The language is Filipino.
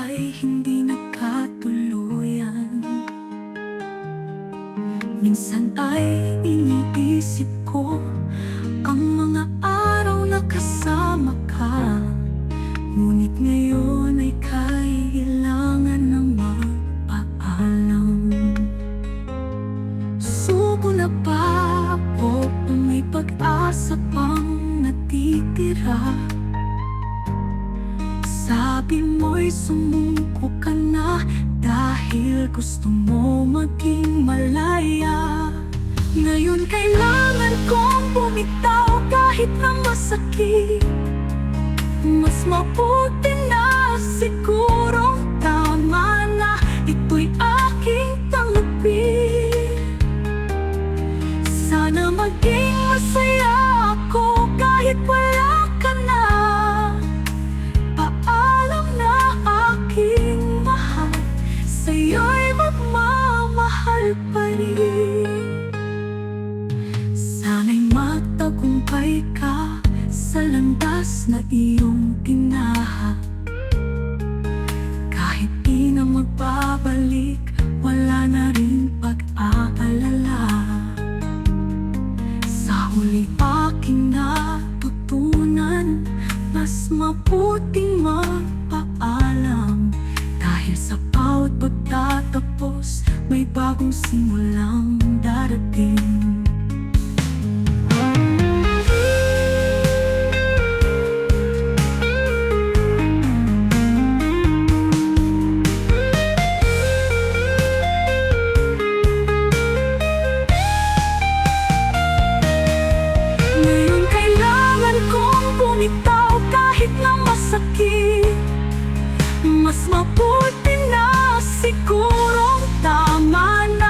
ay hindi nagkatuluyan. Minsan ay iniisip ko ang mga araw na kasama ka, ngunit ngayon ay kailangan na magpaalam. Suko na ba o may pag-asa pang natitira? Sabi mo'y sumuko ka na dahil gusto mo maging malaya. Ngayon kailangan kong bumitaw kahit na masakit. Mas mabuti na sigurong tama na ito'y aking tanggapin. Sana maging masaya ako kahit wala ka na. Paalam na aking mahal, sa'yo'y magmamahal pa rin. Sana'y magtagumpay ka sa landas na iyong tinaha. Kahit di na magbabalik, wala na rin pag-aalala. Sa huli aking natutunan, mas mabuting magpaalam. Dahil sa bawat pagtatapos, may bagong simulang darating. Ngayon kailangan kong bumitaw kahit na masakit. Mas mabuti na sigurong tama na